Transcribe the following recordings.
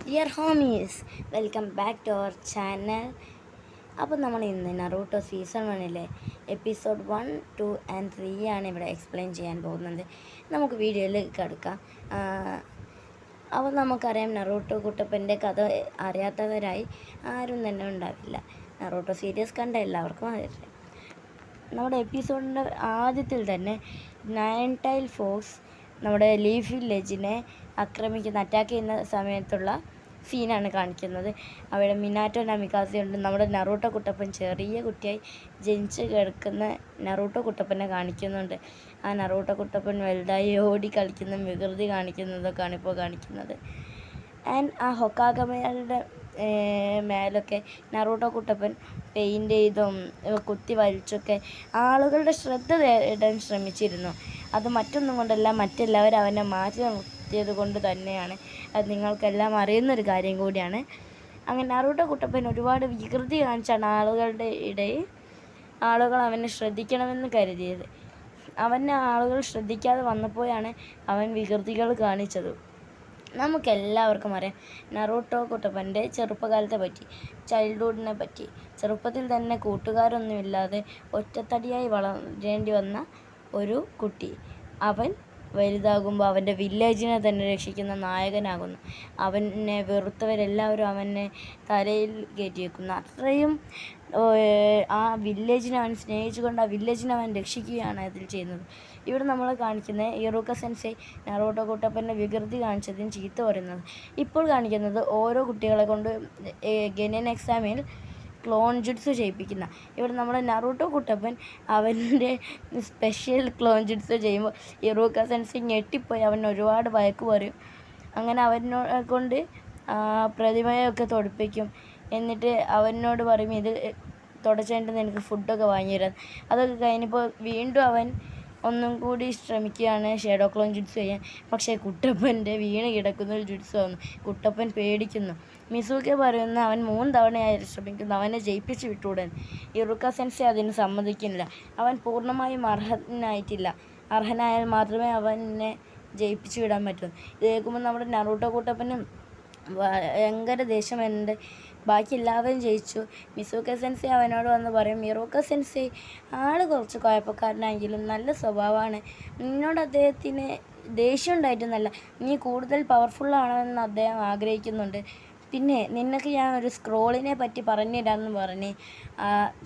Dear homies, welcome back to our channel. അപ്പോൾ നമ്മൾ ഇന്ന് നറൂട്ടോ സീസൺ 1 എപ്പിസോഡ് 1, 2 ആൻഡ് 3 ആണ് ഇവിടെ എക്സ്പ്ലെയിൻ ചെയ്യാൻ പോകുന്നത്. നമുക്ക് വീഡിയോയിലേക്ക് കിടക്കാം. അപ്പോൾ നമുക്കറിയാം, നറൂട്ടോ കുട്ടപ്പൻ്റെ കഥ അറിയാത്തവരായി ആരും തന്നെ ഉണ്ടാവില്ല. നറൂട്ടോ സീരീസ് കണ്ട എല്ലാവർക്കും അറിയാം. നമ്മുടെ എപ്പിസോഡിൻ്റെ ആദ്യത്തിൽ തന്നെ നയൻ ടൈൽ ഫോക്സ് നമ്മുടെ ലീഫ് വില്ലേജിനെ അറ്റാക്ക് ചെയ്യുന്ന സമയത്തുള്ള സീനാണ് കാണിക്കുന്നത്. അവിടെ മിനാറ്റോ നമിക്കാസി ഉണ്ട്. നമ്മുടെ നറൂട്ടോ കുട്ടപ്പൻ ചെറിയ കുട്ടിയായി ജനിച്ച് കിടക്കുന്ന നറൂട്ടോ കുട്ടപ്പനെ കാണിക്കുന്നുണ്ട്. ആ നറൂട്ടോ കുട്ടപ്പൻ വലുതായി ഓടി കളിക്കുന്ന വികൃതി കാണിക്കുന്നതൊക്കെയാണ് ഇപ്പോൾ കാണിക്കുന്നത്. ആൻഡ് ആ ഹൊക്കാഗമയുടെ മേലൊക്കെ നറൂട്ടോ കുട്ടപ്പൻ പെയിൻ്റ് ചെയ്തും കുത്തി വലിച്ചൊക്കെ ആളുകളുടെ ശ്രദ്ധ ഇടാൻ ശ്രമിച്ചിരുന്നു. അത് മറ്റൊന്നും കൊണ്ടല്ല, മറ്റെല്ലാവരും അവനെ മാറ്റി നിർത്തിയത് കൊണ്ട് തന്നെയാണ്. അത് നിങ്ങൾക്കെല്ലാം അറിയുന്നൊരു കാര്യം കൂടിയാണ്. അങ്ങനെ നറൂട്ടോ കുട്ടപ്പൻ ഒരുപാട് വികൃതി കാണിച്ചാണ് ആളുകളുടെ ഇടയിൽ ആളുകൾ അവനെ ശ്രദ്ധിക്കണമെന്ന് കരുതിയത്. അവനെ ആളുകൾ ശ്രദ്ധിക്കാതെ വന്നപ്പോഴാണ് അവൻ വികൃതികൾ കാണിച്ചത്. നമുക്കെല്ലാവർക്കും അറിയാം നറൂട്ടോ കുട്ടപ്പൻ്റെ ചെറുപ്പകാലത്തെ പറ്റി, ചൈൽഡ്ഹുഡിനെ പറ്റി. ചെറുപ്പത്തിൽ തന്നെ കൂട്ടുകാരൊന്നുമില്ലാതെ ഒറ്റത്തടിയായി വളരേണ്ടി വന്ന ഒരു കുട്ടി. അവൻ വലുതാകുമ്പോൾ അവൻ്റെ വില്ലേജിനെ തന്നെ രക്ഷിക്കുന്ന നായകനാകുന്നു. അവനെ വെറുത്തവരെല്ലാവരും അവനെ തലയിൽ കയറ്റി വെക്കുന്നു. അത്രയും ആ വില്ലേജിനെ അവൻ സ്നേഹിച്ചുകൊണ്ട് ആ വില്ലേജിനെ അവൻ രക്ഷിക്കുകയാണ് അതിൽ ചെയ്യുന്നത്. ഇവിടെ നമ്മൾ കാണിക്കുന്നത് ഇറൂക്ക സെൻസൈ നറൂട്ടോ കുട്ടപ്പൻ്റെ വികൃതി കാണിച്ചതിന് ചീത്ത പറയുന്നത്. ഇപ്പോൾ കാണിക്കുന്നത് ഓരോ കുട്ടികളെ കൊണ്ട് ഗെനിയൻ എക്സാമിൽ ക്ലോൺ ജുഡ്സ് ചെയ്യിപ്പിക്കുന്ന. ഇവിടെ നമ്മുടെ നറൂട്ടോ കുട്ടപ്പൻ അവൻ്റെ സ്പെഷ്യൽ ക്ലോൺ ജുഡ്സ് ചെയ്യുമ്പോൾ ഇറൂക്ക സെൻസൈ ഞെട്ടിപ്പോയി അവൻ ഒരുപാട് വഴക്ക് പറയും. അങ്ങനെ കൊണ്ട് പ്രതിമയൊക്കെ തൊടിപ്പിക്കും. എന്നിട്ട് അവനോട് പറയും, ഇത് തുടച്ചിട്ട് നിനക്ക് ഫുഡൊക്കെ വാങ്ങി തരാം. അതൊക്കെ കഴിഞ്ഞപ്പോൾ വീണ്ടും അവൻ ഒന്നും കൂടി ശ്രമിക്കുകയാണ് ഷേഡോ ക്ലോൺ ജുഡ്സ് ചെയ്യാൻ. പക്ഷേ കുട്ടപ്പൻ്റെ വീണ് കിടക്കുന്ന ഒരു ജുഡ്സ് വന്നു. കുട്ടപ്പൻ പേടിക്കുന്നു. മിസൂക്കെ പറയുന്ന അവൻ 3 തവണയായി ശ്രമിക്കുന്നു, അവനെ ജയിപ്പിച്ച് വിട്ടുകൂടാൻ. ഇറുക്ക സെൻസൈ അതിന് സമ്മതിക്കുന്നില്ല. അവൻ പൂർണ്ണമായും അർഹനായാൽ മാത്രമേ അവനെ ജയിപ്പിച്ചു വിടാൻ പറ്റൂ. ഇത് കേൾക്കുമ്പോൾ നമ്മുടെ നറൂട്ടോ കുട്ടപ്പനും ഭയങ്കര ദേഷ്യമുണ്ട്. ബാക്കി എല്ലാവരും ജയിച്ചു. മിസൂക്ക സെൻസൈ അവനോട് വന്ന് പറയും, ഇറൂക്ക സെൻസൈ ആൾ കുറച്ച് കുഴപ്പക്കാരനായെങ്കിലും നല്ല സ്വഭാവമാണ്. നിന്നോട് അദ്ദേഹത്തിന് ദേഷ്യം ഉണ്ടായിട്ടൊന്നല്ല, നീ കൂടുതൽ പവർഫുള്ളാണെന്ന് അദ്ദേഹം ആഗ്രഹിക്കുന്നുണ്ട്. പിന്നെ നിനക്ക് ഞാൻ ഒരു സ്ക്രോളിനെ പറ്റി പറഞ്ഞു തരാമെന്ന് പറഞ്ഞ്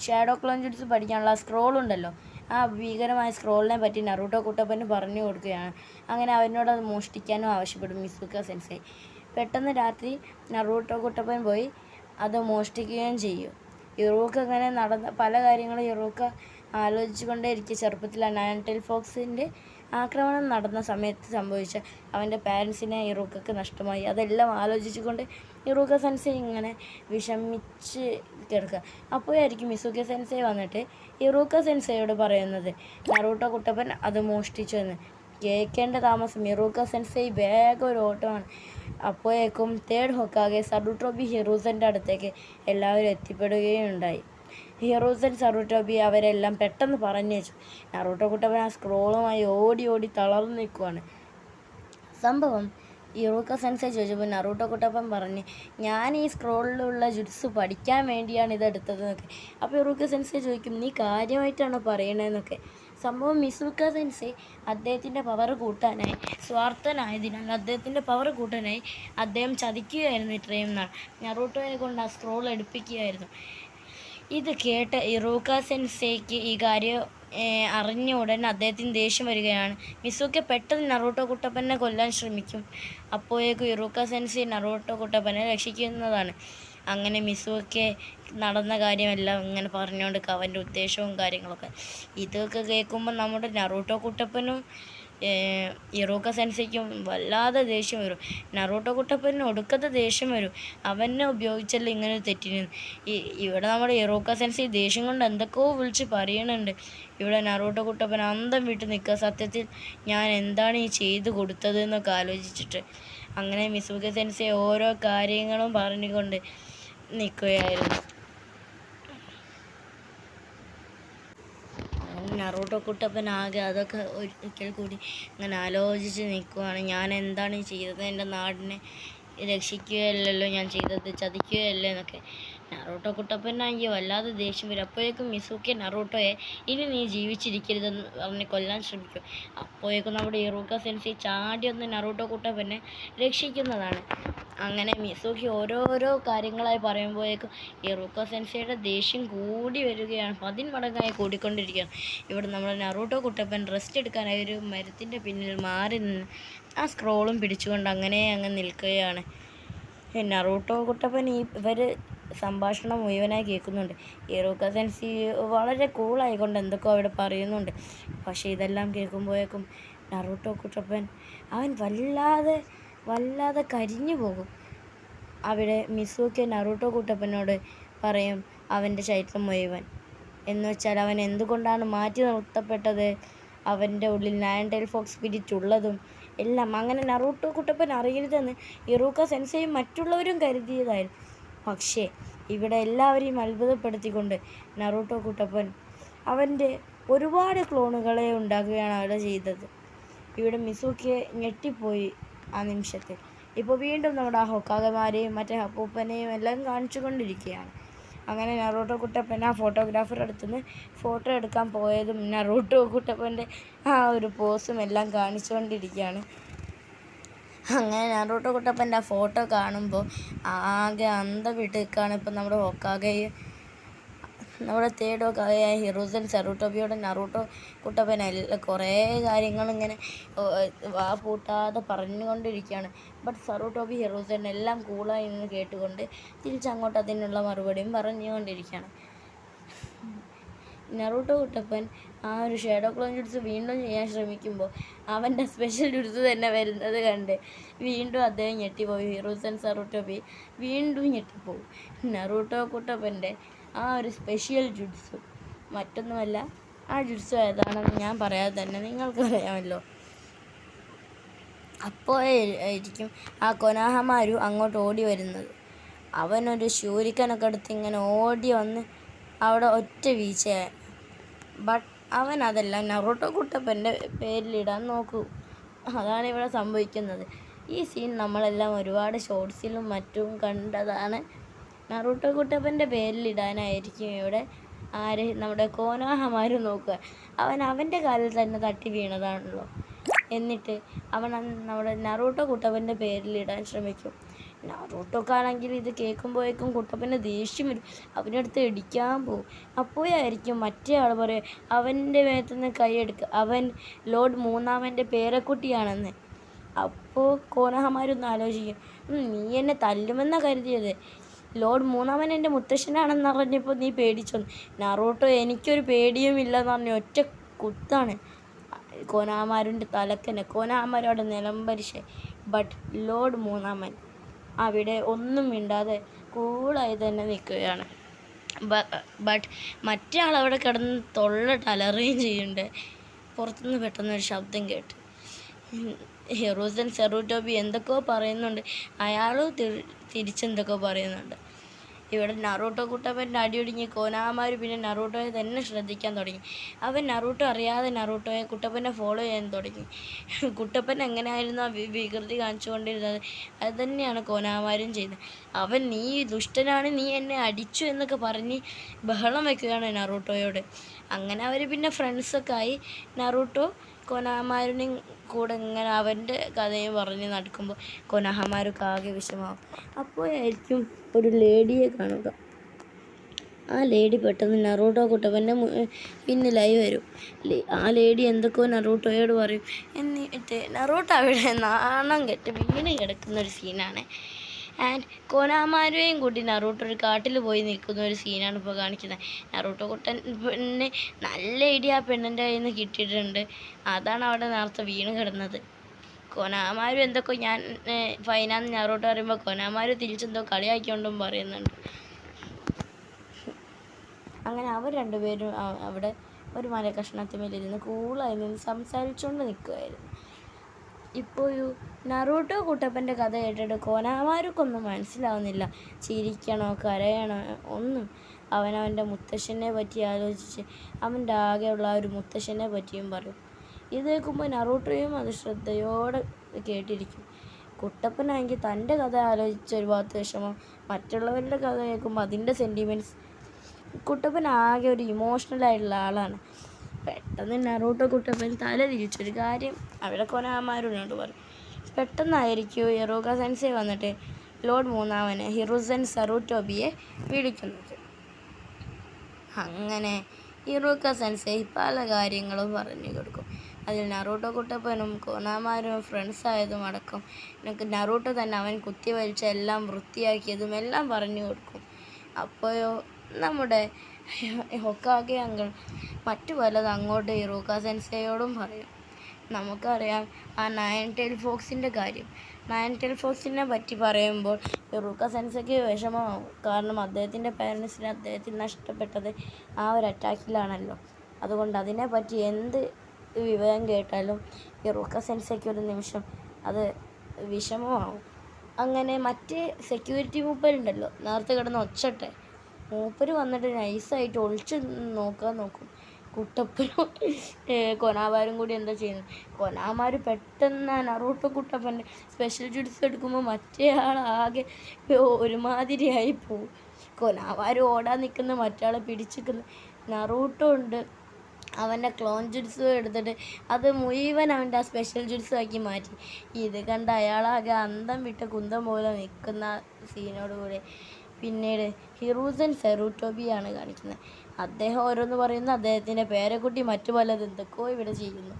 ഷാഡോ ക്ലോൺ ജുഡ്സ് പഠിക്കാനുള്ള സ്ക്രോളുണ്ടല്ലോ, ആ ഭീകരമായ സ്ക്രോളിനെ പറ്റി നറൂട്ടോ കുട്ടപ്പന് പറഞ്ഞു കൊടുക്കുകയാണ്. അങ്ങനെ അവനോട് അത് മോഷ്ടിക്കാനും ആവശ്യപ്പെടും മിസൂക്ക സെൻസൈ. പെട്ടെന്ന് രാത്രി നറൂട്ടോ കുട്ടപ്പൻ പോയി അത് മോഷ്ടിക്കുകയും ചെയ്യും. ഇറൂക്ക അങ്ങനെ നടന്ന പല കാര്യങ്ങളും ഇറൂക്ക ആലോചിച്ചു കൊണ്ടേയിരിക്കും. ചെറുപ്പത്തിലാണ് നയൻ ടൈൽ ഫോക്സിൻ്റെ ആക്രമണം നടന്ന സമയത്ത് സംഭവിച്ച അവൻ്റെ പാരൻസിനെ ഇറൂക്കക്ക് നഷ്ടമായി. അതെല്ലാം ആലോചിച്ചുകൊണ്ട് ഇറൂക്ക സെൻസൈ ഇങ്ങനെ വിഷമിച്ച് കിടക്കുക. അപ്പോഴായിരിക്കും മിസൂക്ക സെൻസൈ വന്നിട്ട് ഇറൂക്ക സെൻസൈയോട് പറയുന്നത് നറൂട്ടോ കുട്ടപ്പൻ അത് മോഷ്ടിച്ചു എന്ന്. കേൾക്കേണ്ട താമസം ഇറൂക്ക സെൻസൈ വേഗം ഒരു ഓട്ടമാണ്. അപ്പോഴേക്കും തേർഡ് ഹൊക്കാഗെ സറുട്ടോബി ഹിറൂസൻ്റെ അടുത്തേക്ക് എല്ലാവരും എത്തിപ്പെടുകയും ഉണ്ടായി. ഹിറൂസൻ സറുട്ടോബി അവരെല്ലാം പെട്ടെന്ന് പറഞ്ഞു വെച്ചു. നറൂട്ടോ കുട്ടപ്പൻ ആ സ്ക്രോളുമായി ഓടി ഓടി തളർന്നു നിൽക്കുവാണ്. സംഭവം ഇറൂക്ക സെൻസൈ ചോദിച്ചപ്പോൾ നറൂട്ടോ കുട്ടപ്പൻ പറഞ്ഞ്, ഞാൻ ഈ സ്ക്രോളിലുള്ള ജുഡ്സ് പഠിക്കാൻ വേണ്ടിയാണ് ഇതെടുത്തതെന്നൊക്കെ. അപ്പോൾ ഇറൂക്ക സെൻസൈ ചോദിക്കും, നീ കാര്യമായിട്ടാണോ പറയണതെന്നൊക്കെ. സംഭവം മിസൂക്ക സെൻസൈ അദ്ദേഹത്തിൻ്റെ പവർ കൂട്ടാനായി, സ്വാർത്ഥനായതിനാൽ അദ്ദേഹത്തിൻ്റെ പവർ കൂട്ടാനായി അദ്ദേഹം ചതിക്കുകയായിരുന്നു ഇത്രയും നാൾ. നറൂട്ടോയെ കൊണ്ട് ആ സ്ക്രോൾ എടുപ്പിക്കുകയായിരുന്നു. ഇത് കേട്ട ഇറൂക്ക സെൻസൈക്ക് ഈ കാര്യം അറിഞ്ഞ ഉടനെ അദ്ദേഹത്തിന് ദേഷ്യം വരികയാണ്. മിസൂക്കെ പെട്ടെന്ന് നറൂട്ടോ കുട്ടപ്പനെ കൊല്ലാൻ ശ്രമിക്കും. അപ്പോഴേക്കും ഇറൂക്ക സെൻസൈ നറൂട്ടോ കുട്ടപ്പനെ രക്ഷിക്കുന്നതാണ്. അങ്ങനെ മിസൂക്കെ നടന്ന കാര്യമെല്ലാം ഇങ്ങനെ പറഞ്ഞുകൊണ്ട് അവൻ്റെ ഉദ്ദേശവും കാര്യങ്ങളൊക്കെ. ഇതൊക്കെ കേൾക്കുമ്പോൾ നമ്മുടെ നറൂട്ടോ കുട്ടപ്പനും ഇറൂക്ക സെൻസൈക്കും വല്ലാതെ ദേഷ്യം വരും. നറൂട്ടോ കുട്ടപ്പന് ഒടുക്കത്തെ ദേഷ്യം വരും. അവനെ ഉപയോഗിച്ചല്ലോ ഇങ്ങനെ തെറ്റിന്. ഇവിടെ നമ്മുടെ ഇറൂക്ക സെൻസൈ ദേഷ്യം കൊണ്ട് എന്തൊക്കെയോ വിളിച്ച് പറയണുണ്ട്. ഇവിടെ നറൂട്ടോ കുട്ടപ്പൻ അന്തം വിട്ട് നിൽക്കുക. സത്യത്തിൽ ഞാൻ എന്താണ് ഈ ചെയ്തു കൊടുത്തത് എന്നൊക്കെ ആലോചിച്ചിട്ട്. അങ്ങനെ മിസൂക്ക സെൻസൈ ഓരോ കാര്യങ്ങളും പറഞ്ഞുകൊണ്ട് നിൽക്കുകയായിരുന്നു. നറൂട്ടോ കുട്ടപ്പൻ ആകെ അതൊക്കെ ഒരിക്കൽ കൂടി ഇങ്ങനെ ആലോചിച്ച് നിൽക്കുവാണ്. ഞാൻ എന്താണ് ചെയ്തത് എൻ്റെ നാടിനെ രക്ഷിക്കുകയല്ലല്ലോ ഞാൻ ചെയ്തത്, ചതിക്കുകയല്ലേ എന്നൊക്കെ. നറൂട്ടോ കുട്ടപ്പനാണെങ്കിൽ വല്ലാതെ ദേഷ്യം വരും. അപ്പോഴേക്കും മിസൂക്കി നറൂട്ടോയെ ഇനി നീ ജീവിച്ചിരിക്കരുതെന്ന് പറഞ്ഞ് കൊല്ലാൻ ശ്രമിക്കും. അപ്പോഴേക്കും നമ്മുടെ ഇറൂക്ക സെൻസി ചാടി വന്ന് നറൂട്ടോ കുട്ടപ്പനെ രക്ഷിക്കുന്നതാണ്. അങ്ങനെ മിസൂക്കി ഓരോരോ കാര്യങ്ങളായി പറയുമ്പോഴേക്കും ഇറൂക്ക സെൻസിയുടെ ദേഷ്യം കൂടി വരികയാണ്, 10 മടങ്ങായി കൂടിക്കൊണ്ടിരിക്കുകയാണ്. ഇവിടെ നമ്മുടെ നറൂട്ടോ കുട്ടപ്പൻ റെസ്റ്റ് എടുക്കാനായി ഒരു മരത്തിൻ്റെ പിന്നിൽ മാറി നിന്ന് ആ സ്ക്രോളും പിടിച്ചുകൊണ്ട് അങ്ങനെ അങ്ങ് നിൽക്കുകയാണ്. നറൂട്ടോ കുട്ടപ്പൻ ഇവർ സംഭാഷണം മുഴുവനായി കേൾക്കുന്നുണ്ട്. ഇറൂക്ക സെൻസി വളരെ കൂളായിക്കൊണ്ട് എന്തൊക്കെയോ അവിടെ പറയുന്നുണ്ട്. പക്ഷേ ഇതെല്ലാം കേൾക്കുമ്പോഴേക്കും നറൂട്ടോ കുട്ടപ്പൻ അവൻ വല്ലാതെ കരിഞ്ഞു പോകും. അവിടെ മിസൂക്കി നറൂട്ടോ കുട്ടപ്പനോട് പറയും അവൻ്റെ ചരിത്രം മുഴുവൻ. എന്ന് വെച്ചാൽ അവൻ എന്തുകൊണ്ടാണ് മാറ്റി നിർത്തപ്പെട്ടത്, അവൻ്റെ ഉള്ളിൽ 9 ടൈൽ ഫോക്സ് സ്പിരിറ്റ് ഉള്ളതും എല്ലാം. അങ്ങനെ നറൂട്ടോ കുട്ടപ്പൻ അറിയരുതെന്ന് ഇറൂക്ക സെൻസയും മറ്റുള്ളവരും കരുതിയതായിരുന്നു. പക്ഷേ ഇവിടെ എല്ലാവരെയും അത്ഭുതപ്പെടുത്തിക്കൊണ്ട് നറൂട്ടോ കുട്ടപ്പൻ അവൻ്റെ ഒരുപാട് ക്ലോണുകളെ ഉണ്ടാക്കുകയാണ് അവിടെ ചെയ്തത്. ഇവിടെ മിസൂക്കിയെ ഞെട്ടിപ്പോയി ആ നിമിഷത്തിൽ. ഇപ്പോൾ വീണ്ടും നമ്മുടെ ആ ഹൊക്കാഗമാരെയും മറ്റേ അപ്പൂപ്പനെയും എല്ലാം കാണിച്ചു കൊണ്ടിരിക്കുകയാണ്. അങ്ങനെ നറൂട്ടോ കുട്ടപ്പൻ ആ ഫോട്ടോഗ്രാഫർ അടുത്തുനിന്ന് ഫോട്ടോ എടുക്കാൻ പോയതും നറൂട്ടോ കുട്ടപ്പൻ്റെ ആ ഒരു പോസും എല്ലാം കാണിച്ചുകൊണ്ടിരിക്കുകയാണ്. അങ്ങനെ നറൂട്ടോ കുട്ടപ്പൻ്റെ ആ ഫോട്ടോ കാണുമ്പോൾ ആകെ അന്തം വിട്ട് നിൽക്കുകയാണ്. ഇപ്പം നമ്മുടെ ഹൊക്കാഗയും നമ്മുടെ തേർഡ് ഹൊക്കാഗയായ ഹിറൂസൻ സെറൂട്ടോബിയോട് നറൂട്ടോ കുട്ടപ്പൻ കുറേ കാര്യങ്ങൾ ഇങ്ങനെ വാ പൂട്ടാതെ പറഞ്ഞുകൊണ്ടിരിക്കുകയാണ്. ബട്ട് സെറൂട്ടോബി ഹിറൂസൻ എല്ലാം കൂളായി നിന്ന് കേട്ടുകൊണ്ട് തിരിച്ചങ്ങോട്ട് അതിനുള്ള മറുപടിയും പറഞ്ഞുകൊണ്ടിരിക്കുകയാണ്. നറൂട്ടോ കുട്ടപ്പൻ ആ ഒരു ഷാഡോ ക്ലോൺ ജുട്സ് വീണ്ടും ചെയ്യാൻ ശ്രമിക്കുമ്പോൾ അവൻ്റെ സ്പെഷ്യൽ ജുട്സ് തന്നെ വരുന്നത് കണ്ട് വീണ്ടും അദ്ദേഹം ഞെട്ടിപ്പോയി. ഹിറൂസൻ സെറൂട്ടോബി വീണ്ടും ഞെട്ടിപ്പോവും. നറൂട്ടോ കുട്ടപ്പൻ്റെ ആ ഒരു സ്പെഷ്യൽ ജുട്സ് മറ്റൊന്നുമല്ല. ആ ജുട്സ് ഏതാണെന്ന് ഞാൻ പറയാതെ തന്നെ നിങ്ങൾക്കറിയാമല്ലോ. അപ്പോഴായിരിക്കും ആ കൊനാഹമാരു അങ്ങോട്ട് ഓടി വരുന്നത്. അവനൊരു ശൂരിക്കനൊക്കെ എടുത്ത് ഇങ്ങനെ ഓടി വന്ന് അവിടെ ഒറ്റ വീഴ്ചയായി. ബട്ട് അവൻ അതെല്ലാം നറൂട്ടോ കുട്ടപ്പൻ്റെ പേരിലിടാൻ നോക്കൂ. അതാണ് ഇവിടെ സംഭവിക്കുന്നത്. ഈ സീൻ നമ്മളെല്ലാം ഒരുപാട് ഷോർട്സിലും മറ്റും കണ്ടതാണ്. നറൂട്ടോ കുട്ടപ്പൻ്റെ പേരിലിടാനായിരിക്കും ഇവിടെ നമ്മുടെ കോനാഹമാരു നോക്കുക. അവൻ്റെ കാലിൽ തന്നെ തട്ടി വീണതാണല്ലോ. എന്നിട്ട് അവൻ നമ്മുടെ നറൂട്ടോ കുട്ടപ്പൻ്റെ പേരിലിടാൻ ശ്രമിക്കും. നറൂട്ടോക്കാണെങ്കിൽ ഇത് കേൾക്കുമ്പോഴേക്കും കുട്ടപ്പൻ്റെ ദേഷ്യം വരും. അവനടുത്ത് ഇടിക്കാൻ പോകും. അപ്പോഴായിരിക്കും മറ്റേ ആൾ പറയും അവൻ്റെ മേത്തുനിന്ന് കൈയെടുക്കുക, അവൻ ലോർഡ് 3-ാമൻ്റെ പേരക്കുട്ടിയാണെന്ന്. അപ്പോൾ കോനഹമാരൊന്ന് ആലോചിക്കും, നീ എന്നെ തല്ലുമെന്നാണ് കരുതിയത്, ലോർഡ് 3-ാമൻ എൻ്റെ മുത്തശ്ശനാണെന്ന് പറഞ്ഞപ്പോൾ നീ പേടിച്ചോന്ന്. നറൂട്ടോ എനിക്കൊരു പേടിയുമില്ലെന്ന് പറഞ്ഞ് ഒറ്റ കുത്താണ് കോനാമാരുടെ തലക്കന്നെ. കോനാമാരോടെ നിലംപരിശ. ബട്ട് ലോർഡ് 3-ാമൻ അവിടെ ഒന്നും മിണ്ടാതെ കൂളായി തന്നെ നിൽക്കുകയാണ്. ബട്ട് മറ്റേ ആളവിടെ കിടന്ന് തൊള്ളട്ട് അലറുകയും ചെയ്യുന്നുണ്ട്. പുറത്തുനിന്ന് പെട്ടെന്നൊരു ശബ്ദം കേട്ട് ഹിറൂസൻ സെറൂട്ടോബി എന്തൊക്കെയോ പറയുന്നുണ്ട്. അയാളും തിരിച്ചെന്തൊക്കെയോ പറയുന്നുണ്ട്. ഇവിടെ നറൂട്ടോ കുട്ടപ്പൻ്റെ അടിയൊടുങ്ങി കോനാമാര് പിന്നെ നറൂട്ടോയെ തന്നെ ശ്രദ്ധിക്കാൻ തുടങ്ങി. അവൻ നറൂട്ടോ അറിയാതെ നറൂട്ടോയെ കുട്ടപ്പനെ ഫോളോ ചെയ്യാൻ തുടങ്ങി. കുട്ടപ്പൻ എങ്ങനെയായിരുന്നു ആ വികൃതി കാണിച്ചുകൊണ്ടിരുന്നത് അത് തന്നെയാണ് കോനാമാരും ചെയ്തത്. അവൻ നീ ദുഷ്ടനാണ്, നീ എന്നെ അടിച്ചു എന്നൊക്കെ പറഞ്ഞ് ബഹളം വയ്ക്കുകയാണ് നറൂട്ടോയോട്. അങ്ങനെ അവർ പിന്നെ ഫ്രണ്ട്സൊക്കെ ആയി. നറൂട്ടോ കൊനാഹമാരുടെയും കൂടെ ഇങ്ങനെ അവൻ്റെ കഥയും പറഞ്ഞ് നടക്കുമ്പോൾ കൊനാഹമാർക്ക് ആകെ വിഷമാവും. അപ്പോഴായിരിക്കും ഒരു ലേഡിയെ കാണുക. ആ ലേഡി പെട്ടെന്ന് നറൂട്ടോ കുട്ടപ്പൻ്റെ പിന്നിലായി വരും. ആ ലേഡി എന്തൊക്കെയോ നറൂട്ടോയോട് പറയും. എന്നിട്ട് നറൂട്ടോ അവിടെ നാണം കെട്ട് വീണ് കിടക്കുന്നൊരു സീനാണ്. ആൻഡ് കോനാമാരുടെയും കൂട്ടി നറൂട്ടോ ഒരു കാട്ടിൽ പോയി നിൽക്കുന്ന ഒരു സീനാണ് ഇപ്പോൾ കാണിക്കുന്നത്. നറൂട്ടോ കുട്ടന് നല്ല ഇടി ആ പെണ്ണിൻ്റെ കയ്യിൽ നിന്ന് കിട്ടിയിട്ടുണ്ട്. അതാണ് അവിടെ നേരത്തെ വീണ് കിടന്നത്. കൊനാമാരും എന്തൊക്കെ ഞാൻ ഫൈനാന്ന് നറൂട്ടോ പറയുമ്പോൾ കൊനാമാര് തിരിച്ചെന്തോ കളിയാക്കിക്കൊണ്ടും പറയുന്നുണ്ട്. അങ്ങനെ അവർ രണ്ടുപേരും അവിടെ ഒരു മരക്കഷ്ണത്തിന്മേലിരുന്ന് കൂളായി നിന്ന് സംസാരിച്ചുകൊണ്ട് നിൽക്കുമായിരുന്നു. ഇപ്പോൾ നറൂട്ടോ കുട്ടപ്പൻ്റെ കഥ കേട്ടിട്ട് കോനാമാർക്കൊന്നും മനസ്സിലാവുന്നില്ല. ചിരിക്കണോ കരയണോ ഒന്നും. അവനവൻ്റെ മുത്തശ്ശനെ പറ്റി ആലോചിച്ച് അവൻ്റെ ആകെയുള്ള ആ ഒരു മുത്തശ്ശനെ പറ്റിയും പറയും. ഇത് കേൾക്കുമ്പോൾ നറൂട്ടോയും അത് ശ്രദ്ധയോടെ കേട്ടിരിക്കും. കുട്ടപ്പനാണെങ്കിൽ തൻ്റെ കഥ ആലോചിച്ച് ഒരു ഭാഗത്ത് വിഷമം, മറ്റുള്ളവരുടെ കഥ കേൾക്കുമ്പോൾ അതിൻ്റെ സെൻറ്റിമെൻറ്റ്സ്. കുട്ടപ്പൻ ആകെ ഒരു ഇമോഷണലായിട്ടുള്ള ആളാണ്. പെട്ടെന്ന് നറൂട്ടോ കുട്ടപ്പൻ തല തിരിച്ചൊരു കാര്യം അവിടെ കൊനാമാരുനോട് പറയും. പെട്ടെന്നായിരിക്കും യറോക സെൻസെ വന്നിട്ട് ലോർഡ് മൂന്നാമന് ഹിറുസൻ സറൂട്ടോബിയെ വിളിക്കുന്നത്. അങ്ങനെ ഹിറൂക സെൻസെ പല കാര്യങ്ങളും പറഞ്ഞു കൊടുക്കും. അതിൽ നറൂട്ടോ കുട്ടപ്പനും കൊനാമാരും ഫ്രണ്ട്സായതും അടക്കം നറൂട്ടോ തന്നെ അവൻ കുത്തിവലിച്ച എല്ലാം വൃത്തിയാക്കിയതും എല്ലാം പറഞ്ഞു കൊടുക്കും. അപ്പോഴോ നമ്മുടെ ഹൊക്കാഗെ അങ്കിൾ മറ്റു പലത് അങ്ങോട്ട് ഹിറൂക സെൻസെയോടും പറയും. നമുക്കറിയാം ആ നയൻ ടെയിൽ ഫോക്സിൻ്റെ കാര്യം. നയൻ ടെയിൽ ഫോക്സിനെ പറ്റി പറയുമ്പോൾ ഹിറൂക സെൻസെക്ക് വിഷമമാവും. കാരണം അദ്ദേഹത്തിൻ്റെ പാരൻസിനെ അദ്ദേഹത്തിന് നഷ്ടപ്പെട്ടത് ആ ഒരു അറ്റാക്കിലാണല്ലോ. അതുകൊണ്ട് അതിനെപ്പറ്റി എന്ത് വിവരം കേട്ടാലും ഹിറൂക സെൻസെക്ക് ഒരു നിമിഷം അത് വിഷമമാവും. അങ്ങനെ മറ്റേ സെക്യൂരിറ്റി മൂപ്പരുണ്ടല്ലോ, നേരത്തെ കിടന്ന് ഒച്ചട്ടെ, മൂപ്പര് വന്നിട്ട് നൈസായിട്ട് ഒളിച്ച് നോക്കും. കുട്ടപ്പനും കൊനാമാരും കൂടി എന്താ ചെയ്യുന്നത്? കൊനാമാർ പെട്ടെന്ന് നറൂട്ടോ കുട്ടപ്പൻ്റെ സ്പെഷ്യൽ ജുഡ്സ് എടുക്കുമ്പോൾ മറ്റേ ആളാകെ ഒരുമാതിരിയായി പോവും. കൊനാമാർ ഓടാൻ നിൽക്കുന്ന മറ്റാളെ പിടിച്ചിരിക്കുന്ന നറൂട്ടോ ഉണ്ട്. അവൻ്റെ ക്ലോൺ ജുഡ്സ് എടുത്തിട്ട് അത് മുഴുവൻ അവൻ്റെ ആ സ്പെഷ്യൽ ജുഡ്സ് ആക്കി മാറ്റി. ഇത് കണ്ട് അയാളാകെ അന്തം വിട്ട കുന്തം പോലെ നിൽക്കുന്ന സീനോടുകൂടി പിന്നീട് ഹിറൂസൻ സെറൂട്ടോബിയാണ് കാണിക്കുന്നത്. അദ്ദേഹം ഓരോന്ന് പറയുന്നു, അദ്ദേഹത്തിൻ്റെ പേരക്കുട്ടി മറ്റു പലത് എന്തൊക്കെയോ ഇവിടെ ചെയ്യുന്നു.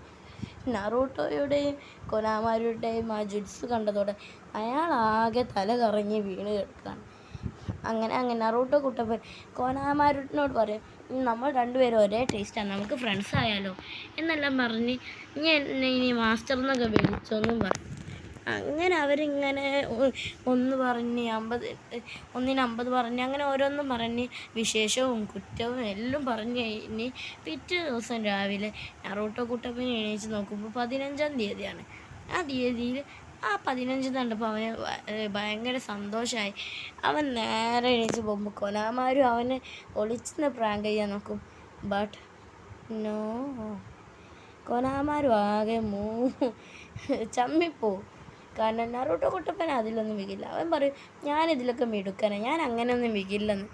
നറൂട്ടോയുടെയും കൊനാമാരുടെയും ആ ജുഡ്സ് കണ്ടതോടെ അയാളാകെ തല കറങ്ങി വീണ് കിടക്കുകയാണ്. അങ്ങനെ നറൂട്ടോ കുട്ടപ്പൻ കൊനാമാരുനോട് പറയും, നമ്മൾ രണ്ടുപേരും ഒരേ ടേസ്റ്റാണ്, നമുക്ക് ഫ്രണ്ട്സ് ആയാലോ എന്നെല്ലാം പറഞ്ഞ് എന്നെ ഇനി മാസ്റ്റർ എന്നൊക്കെ വിളിച്ചൊന്നും പറയും. അങ്ങനെ അവരിങ്ങനെ ഒന്ന് പറഞ്ഞ് 50 പറഞ്ഞ് അങ്ങനെ ഓരോന്നും പറഞ്ഞ് വിശേഷവും കുറ്റവും എല്ലാം പറഞ്ഞ് കഴിഞ്ഞ് പിറ്റേ ദിവസം രാവിലെ നറൂട്ടോ കുട്ടപ്പൻ എണീച്ച് നോക്കുമ്പോൾ 15-ാം തീയതിയാണ്. ആ തീയതിയിൽ ആ 15 കണ്ടപ്പോൾ അവന് ഭയങ്കര സന്തോഷമായി. അവൻ നേരെ എണീച്ച് പോകുമ്പോൾ കൊനാമാരും അവനെ ഒളിച്ചിന്ന് പ്രാങ്ക് ചെയ്യാൻ നോക്കും. ബട്ട് നോ, കൊനാമാരും ആകെ ചമ്മിപ്പോവും. കാരണം നറൂട്ടോ കുട്ടപ്പൻ അതിലൊന്നും മികില്ല. അവൻ പറയും, ഞാനിതിലൊക്കെ മിടുക്കനെ, ഞാൻ അങ്ങനെയൊന്നും മികില്ലെന്ന്.